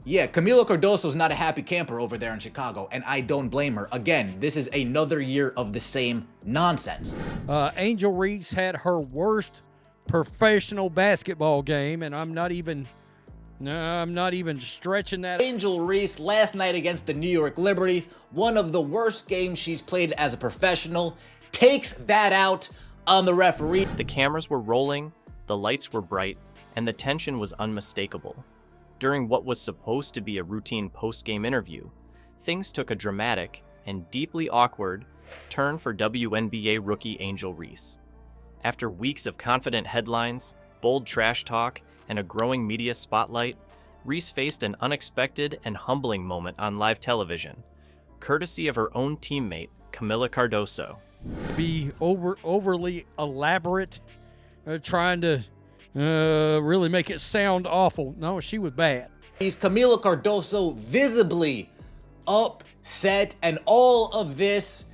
Yeah, Kamilla Cardoso is not a happy camper over there in Chicago, and I don't blame her. Again, this is another year of the same nonsense. Angel Reese had her worst professional basketball game, and I'm not even stretching that. Angel Reese last night against the New York Liberty, one of the worst games she's played as a professional, takes that out on the referee. The cameras were rolling, the lights were bright, and the tension was unmistakable. During what was supposed to be a routine post-game interview, things took a dramatic and deeply awkward turn for WNBA rookie Angel Reese. After weeks of confident headlines, bold trash talk, and a growing media spotlight, Reese faced an unexpected and humbling moment on live television, courtesy of her own teammate, Kamilla Cardoso. Be overly elaborate, trying to really make it sound awful. No, she was bad. Kamilla Cardoso visibly upset, and all of this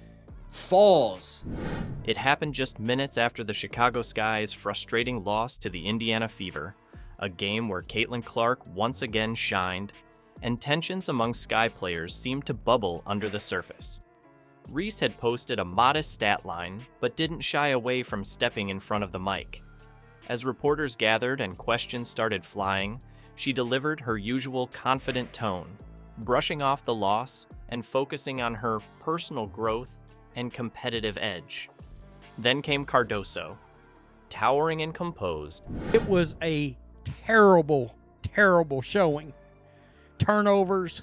falls. It happened just minutes after the Chicago Sky's frustrating loss to the Indiana Fever, a game where Caitlin Clark once again shined, and tensions among Sky players seemed to bubble under the surface. Reese had posted a modest stat line, but didn't shy away from stepping in front of the mic. As reporters gathered and questions started flying, she delivered her usual confident tone, brushing off the loss and focusing on her personal growth and competitive edge. Then came Cardoso, towering and composed. It was a terrible, terrible showing. Turnovers,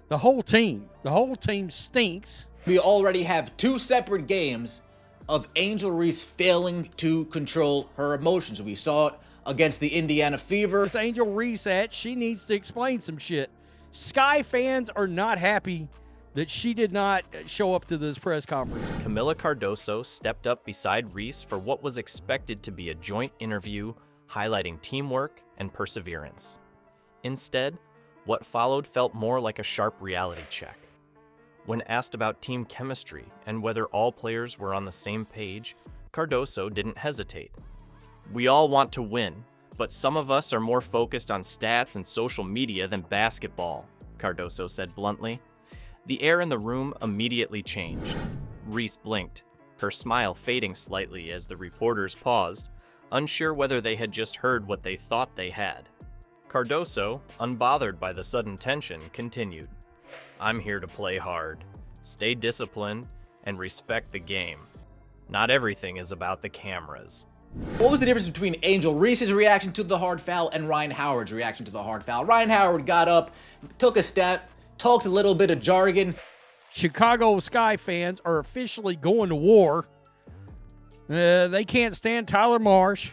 the whole team stinks. We already have two separate games of Angel Reese failing to control her emotions. We saw it against the Indiana Fever. This Angel Reese she needs to explain some shit. Sky fans are not happy that she did not show up to this press conference. Kamilla Cardoso stepped up beside Reese for what was expected to be a joint interview highlighting teamwork and perseverance. Instead, what followed felt more like a sharp reality check. When asked about team chemistry and whether all players were on the same page, Cardoso didn't hesitate. "We all want to win, but some of us are more focused on stats and social media than basketball," Cardoso said bluntly. The air in the room immediately changed. Reese blinked, her smile fading slightly as the reporters paused, unsure whether they had just heard what they thought they had. Cardoso, unbothered by the sudden tension, continued, "I'm here to play hard, stay disciplined, and respect the game. Not everything is about the cameras." What was the difference between Angel Reese's reaction to the hard foul and Ryan Howard's reaction to the hard foul? Ryan Howard got up, took a step, talked a little bit of jargon. Chicago Sky fans are officially going to war. They can't stand Tyler Marsh.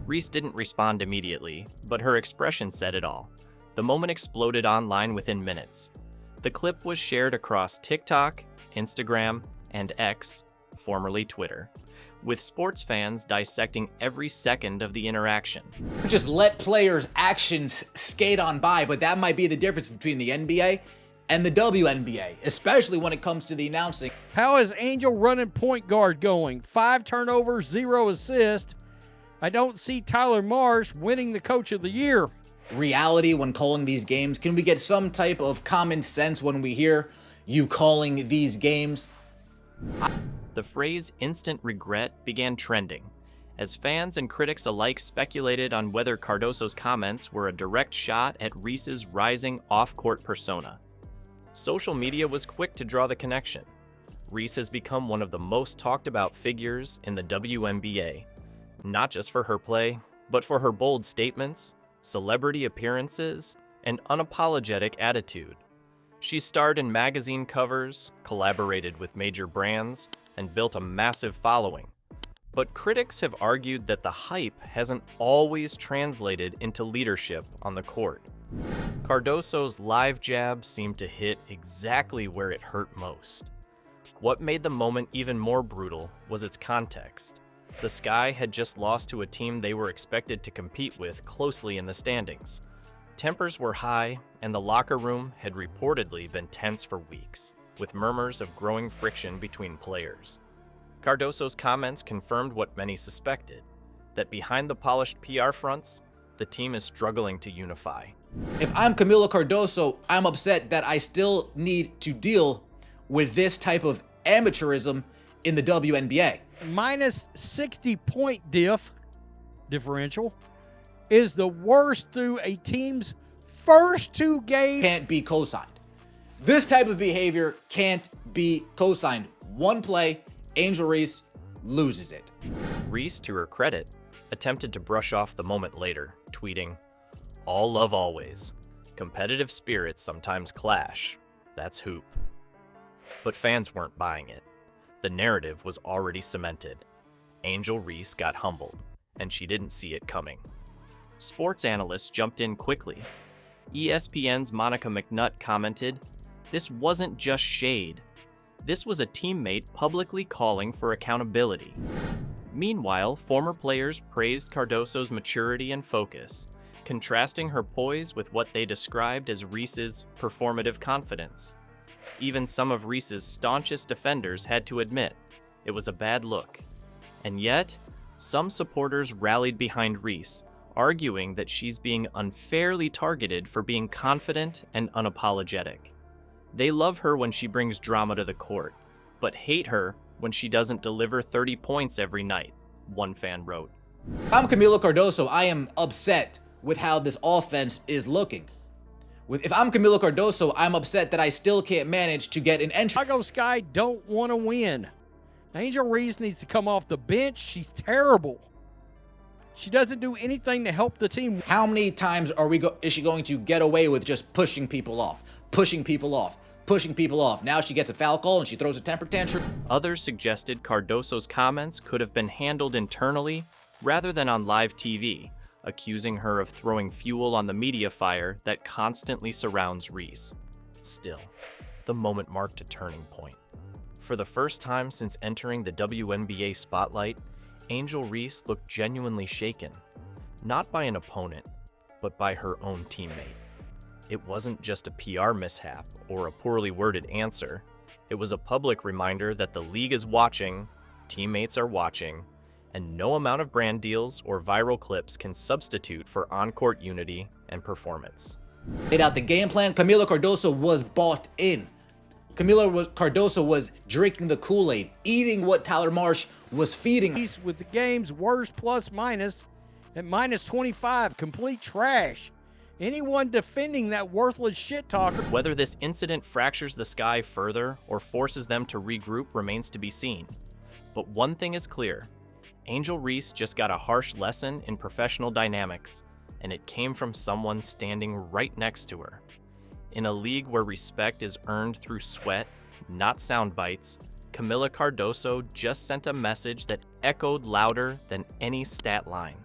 Reese didn't respond immediately, but her expression said it all. The moment exploded online within minutes. The clip was shared across TikTok, Instagram, and X, formerly Twitter, with sports fans dissecting every second of the interaction. Just let players' actions skate on by, but that might be the difference between the NBA and the WNBA, especially when it comes to the announcing. How is Angel running point guard going? 5 turnovers, 0 assists. I don't see Tyler Marsh winning the Coach of the Year. Reality when calling these games? Can we get some type of common sense when we hear you calling these games? The phrase instant regret began trending, as fans and critics alike speculated on whether Cardoso's comments were a direct shot at Reese's rising off-court persona. Social media was quick to draw the connection. Reese has become one of the most talked about figures in the WNBA, not just for her play, but for her bold statements, celebrity appearances, and unapologetic attitude. She starred in magazine covers, collaborated with major brands, and built a massive following. But critics have argued that the hype hasn't always translated into leadership on the court. Cardoso's live jab seemed to hit exactly where it hurt most. What made the moment even more brutal was its context. The Sky had just lost to a team they were expected to compete with closely in the standings. Tempers were high, and the locker room had reportedly been tense for weeks, with murmurs of growing friction between players. Cardoso's comments confirmed what many suspected, that behind the polished PR fronts, the team is struggling to unify. If I'm Kamilla Cardoso, I'm upset that I still need to deal with this type of amateurism in the WNBA. Minus 60 point differential is the worst through a team's first 2 games. Can't be co-signed. This type of behavior can't be co-signed. One play, Angel Reese loses it. Reese, to her credit, attempted to brush off the moment later, tweeting, "All love always. Competitive spirits sometimes clash. That's hoop." But fans weren't buying it. The narrative was already cemented. Angel Reese got humbled, and she didn't see it coming. Sports analysts jumped in quickly. ESPN's Monica McNutt commented, "This wasn't just shade. This was a teammate publicly calling for accountability." Meanwhile, former players praised Cardoso's maturity and focus, contrasting her poise with what they described as Reese's performative confidence. Even some of Reese's staunchest defenders had to admit it was a bad look. And yet, some supporters rallied behind Reese, arguing that she's being unfairly targeted for being confident and unapologetic. They love her when she brings drama to the court, but hate her when she doesn't deliver 30 points every night, one fan wrote. I'm Kamilla Cardoso. I am upset with how this offense is looking. If I'm Kamilla Cardoso, I'm upset that I still can't manage to get an entry. Chicago Sky don't want to win. Angel Reese needs to come off the bench. She's terrible. She doesn't do anything to help the team. How many times is she going to get away with just pushing people off, pushing people off, pushing people off? Now she gets a foul call and she throws a temper tantrum. Others suggested Cardoso's comments could have been handled internally rather than on live TV, accusing her of throwing fuel on the media fire that constantly surrounds Reese. Still, the moment marked a turning point. For the first time since entering the WNBA spotlight, Angel Reese looked genuinely shaken, not by an opponent, but by her own teammate. It wasn't just a PR mishap or a poorly worded answer. It was a public reminder that the league is watching, teammates are watching, and no amount of brand deals or viral clips can substitute for on-court unity and performance. Laid out the game plan. Kamilla Cardoso was bought in. Cardoso was drinking the Kool-Aid, eating what Tyler Marsh was feeding her. With the game's worst plus minus at minus 25, complete trash. Anyone defending that worthless shit talker. Whether this incident fractures the Sky further or forces them to regroup remains to be seen. But one thing is clear. Angel Reese just got a harsh lesson in professional dynamics, and it came from someone standing right next to her. In a league where respect is earned through sweat, not sound bites, Kamilla Cardoso just sent a message that echoed louder than any stat line.